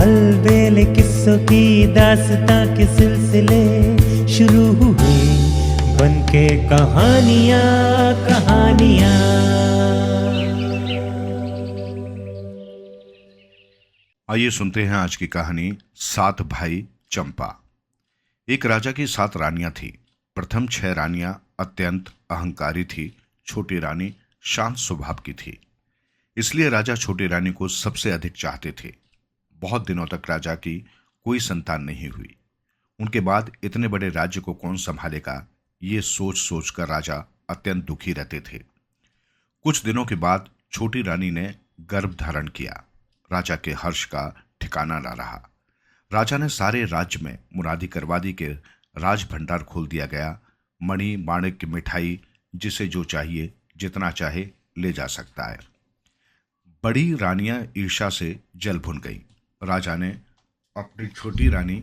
अलबेले किस्सों की दास्तां के सिलसिले शुरू हुए, बनके कहानियां कहानियां। आइए सुनते हैं आज की कहानी सात भाई चंपा। एक राजा की 7 रानियां थी। प्रथम 6 रानियां अत्यंत अहंकारी थी। छोटी रानी शांत स्वभाव की थी, इसलिए राजा छोटी रानी को सबसे अधिक चाहते थे। बहुत दिनों तक राजा की कोई संतान नहीं हुई। उनके बाद इतने बड़े राज्य को कौन संभालेगा, ये सोच सोच कर राजा अत्यंत दुखी रहते थे। कुछ दिनों के बाद छोटी रानी ने गर्भ धारण किया। राजा के हर्ष का ठिकाना न रहा। राजा ने सारे राज्य में मुरादी करवा दी कि राज भंडार खोल दिया गया। मणि माणिक की मिठाई, जिसे जो चाहिए जितना चाहे ले जा सकता है। बड़ी रानियां ईर्ष्या से जल भुन गई। राजा ने अपनी छोटी रानी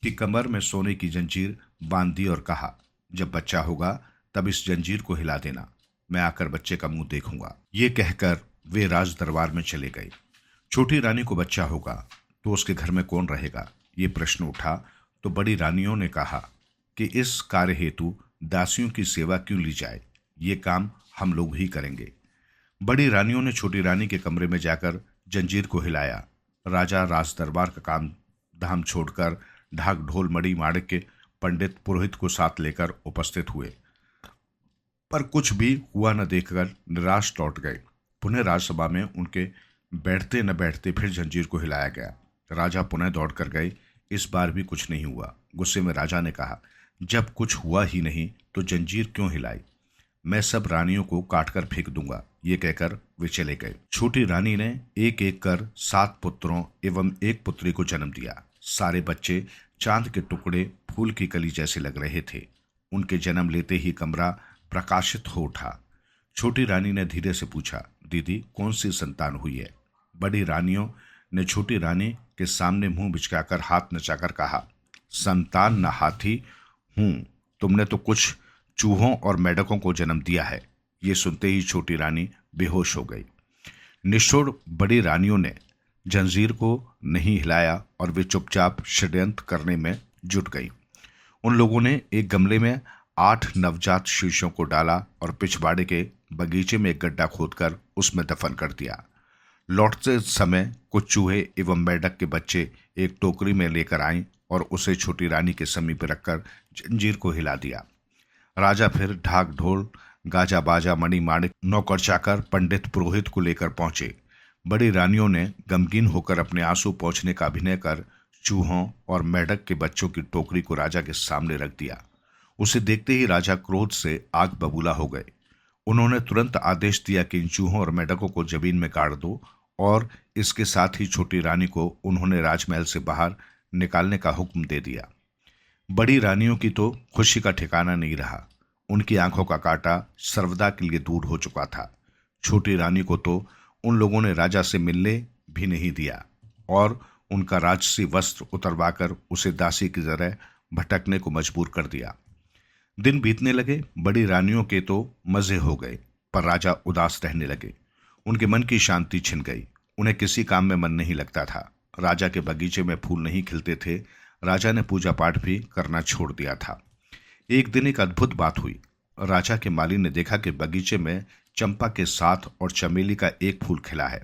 की कमर में सोने की जंजीर बांध दी और कहा, जब बच्चा होगा तब इस जंजीर को हिला देना, मैं आकर बच्चे का मुंह देखूंगा। ये कहकर वे राज दरबार में चले गए। छोटी रानी को बच्चा होगा तो उसके घर में कौन रहेगा, ये प्रश्न उठा तो बड़ी रानियों ने कहा कि इस कार्य हेतु दासियों की सेवा क्यों ली जाए, ये काम हम लोग ही करेंगे। बड़ी रानियों ने छोटी रानी के कमरे में जाकर जंजीर को हिलाया। राजा राज दरबार का काम धाम छोड़कर ढाक ढोल मणि माणिक के पंडित पुरोहित को साथ लेकर उपस्थित हुए, पर कुछ भी हुआ न देखकर निराश लौट गए। पुनः राजसभा में उनके बैठते न बैठते फिर जंजीर को हिलाया गया। राजा पुनः दौड़ कर गए। इस बार भी कुछ नहीं हुआ। गुस्से में राजा ने कहा, जब कुछ हुआ ही नहीं तो जंजीर क्यों हिलाई, मैं सब रानियों को काटकर फेंक दूंगा। ये कहकर वे चले गए। छोटी रानी ने एक एक कर 7 पुत्रों एवं 1 पुत्री को जन्म दिया। सारे बच्चे चांद के टुकड़े, फूल की कली जैसे लग रहे थे। उनके जन्म लेते ही कमरा प्रकाशित हो उठा। छोटी रानी ने धीरे से पूछा, दीदी कौन सी संतान हुई है? बड़ी रानियों ने छोटी रानी के सामने मुंह बिचकाकर हाथ नचाकर कहा, संतान न हाथी हूं, तुमने तो कुछ चूहों और मेढकों को जन्म दिया है। ये सुनते ही छोटी रानी बेहोश हो गई। निष्ठुर बड़ी रानियों ने जंजीर को नहीं हिलाया और वे चुपचाप षड्यंत्र करने में जुट गई। उन लोगों ने एक गमले में 8 नवजात शिशुओं को डाला और पिछवाड़े के बगीचे में एक गड्ढा खोदकर उसमें दफन कर दिया। लौटते समय कुछ चूहे एवं मेढक के बच्चे एक टोकरी में लेकर आए और उसे छोटी रानी के समीप रखकर जंजीर को हिला दिया। राजा फिर ढाक ढोल, गाजा बाजा, मणि माणिक, नौकर चाकर, पंडित पुरोहित को लेकर पहुंचे। बड़ी रानियों ने गमगीन होकर अपने आंसू पोंछने का अभिनय कर चूहों और मेढक के बच्चों की टोकरी को राजा के सामने रख दिया। उसे देखते ही राजा क्रोध से आग बबूला हो गए। उन्होंने तुरंत आदेश दिया कि इन चूहों और मेढकों को जमीन में गाड़ दो और इसके साथ ही छोटी रानी को उन्होंने राजमहल से बाहर निकालने का हुक्म दे दिया। बड़ी रानियों की तो खुशी का ठिकाना नहीं रहा। उनकी आंखों का कांटा सर्वदा के लिए दूर हो चुका था। छोटी रानी को तो उन लोगों ने राजा से मिलने भी नहीं दिया और उनका राजसी वस्त्र उतरवाकर उसे दासी की तरह भटकने को मजबूर कर दिया। दिन बीतने लगे। बड़ी रानियों के तो मजे हो गए, पर राजा उदास रहने लगे। उनके मन की शांति छिन गई। उन्हें किसी काम में मन नहीं लगता था। राजा के बगीचे में फूल नहीं खिलते थे। राजा ने पूजा पाठ भी करना छोड़ दिया था। एक दिन एक अद्भुत बात हुई। राजा के माली ने देखा कि बगीचे में चंपा के साथ और चमेली का एक फूल खिला है।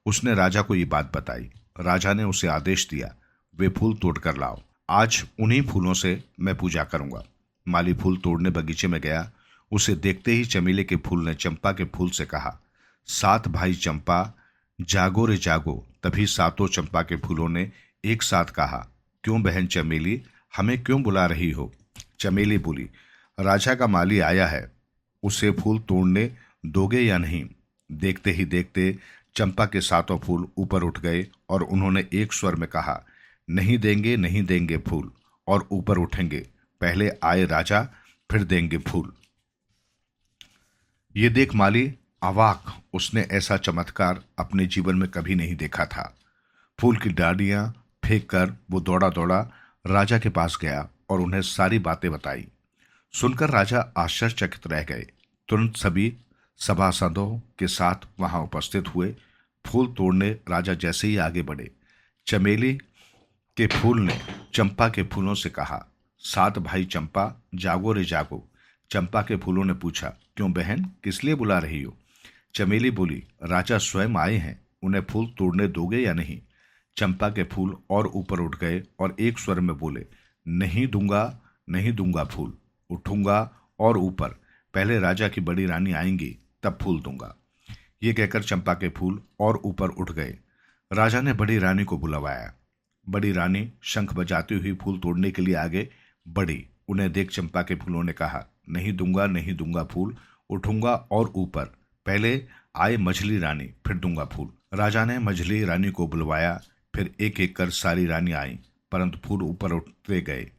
उसने राजा को ये बात बताई। राजा ने उसे आदेश दिया, वे फूल तोड़कर लाओ, आज उन्हीं फूलों से मैं पूजा करूंगा। माली फूल तोड़ने बगीचे में गया। उसे देखते ही चमेली के फूल ने चंपा के फूल से कहा, 7 भाई चंपा, जागो रे जागो। तभी सातों चंपा के फूलों ने एक साथ कहा, क्यों बहन चमेली, हमें क्यों बुला रही हो? चमेली बोली, राजा का माली आया है, उसे फूल तोड़ने दोगे या नहीं? देखते ही देखते चंपा के सातों फूल ऊपर उठ गए और उन्होंने एक स्वर में कहा, नहीं देंगे नहीं देंगे फूल, और ऊपर उठेंगे। पहले आए राजा, फिर देंगे फूल। ये देख माली अवाक। उसने ऐसा चमत्कार अपने जीवन में कभी नहीं देखा था। फूल की डालियां फेंक कर वो दौड़ा दौड़ा राजा के पास गया और उन्हें सारी बातें बताई। सुनकर राजा आश्चर्यचकित रह गए। तुरंत सभी सभासदों के साथ वहां उपस्थित हुए। फूल तोड़ने राजा जैसे ही आगे बढ़े, चमेली के फूल ने चंपा के फूलों से कहा, 7 भाई चंपा, जागो रे जागो। चंपा के फूलों ने पूछा, क्यों बहन, किस लिए बुला रही हो? चमेली बोली, राजा स्वयं आए हैं, उन्हें फूल तोड़ने दोगे या नहीं? चंपा के फूल और ऊपर उठ गए और एक स्वर में बोले, नहीं दूंगा, नहीं दूंगा फूल, उठूंगा और ऊपर, पहले राजा की बड़ी रानी आएंगी तब फूल दूंगा। ये कहकर चंपा के फूल और ऊपर उठ गए। राजा ने बड़ी रानी को बुलवाया। बड़ी रानी शंख बजाती हुई फूल तोड़ने के लिए आगे बढ़ी। उन्हें देख चंपा के फूलों ने कहा, नहीं दूंगा, नहीं दूंगा फूल, उठूंगा और ऊपर, पहले आए मझली रानी फिर दूंगा फूल। राजा ने मझली रानी को बुलवाया। फिर एक एक कर सारी रानी आई, परंतु फूल ऊपर उठते गए।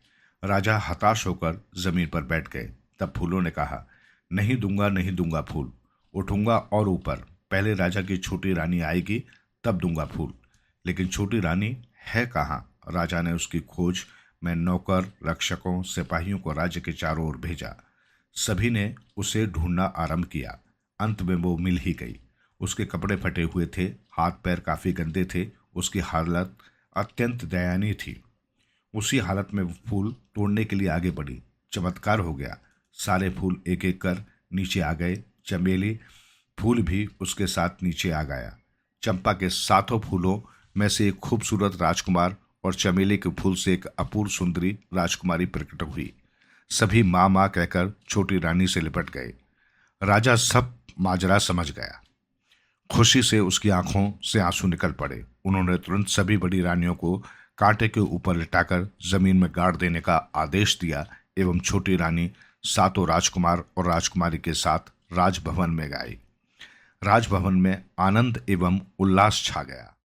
राजा हताश होकर जमीन पर बैठ गए। तब फूलों ने कहा, नहीं दूंगा, नहीं दूंगा फूल, उठूंगा और ऊपर, पहले राजा की छोटी रानी आएगी तब दूंगा फूल। लेकिन छोटी रानी है कहाँ? राजा ने उसकी खोज में नौकर, रक्षकों, सिपाहियों को राज्य के चारों ओर भेजा। सभी ने उसे ढूंढना आरंभ किया। अंत में वो मिल ही गई। उसके कपड़े फटे हुए थे, हाथ पैर काफी गंदे थे, उसकी हालत अत्यंत दयनीय थी। उसी हालत में वो फूल तोड़ने के लिए आगे बढ़ी। चमत्कार हो गया, सारे फूल एक एक कर नीचे आ गए। चमेली फूल भी उसके साथ नीचे आ गया। चंपा के 7 फूलों में से एक खूबसूरत राजकुमार और चमेली के फूल से एक अपूर्व सुंदरी राजकुमारी प्रकट हुई। सभी माँ माँ कहकर छोटी रानी से लिपट गए। राजा सब माजरा समझ गया। खुशी से उसकी आंखों से आंसू निकल पड़े। उन्होंने तुरंत सभी बड़ी रानियों को कांटे के ऊपर लिटाकर जमीन में गाड़ देने का आदेश दिया एवं छोटी रानी 7 राजकुमार और राजकुमारी के साथ राजभवन में गई। राजभवन में आनंद एवं उल्लास छा गया।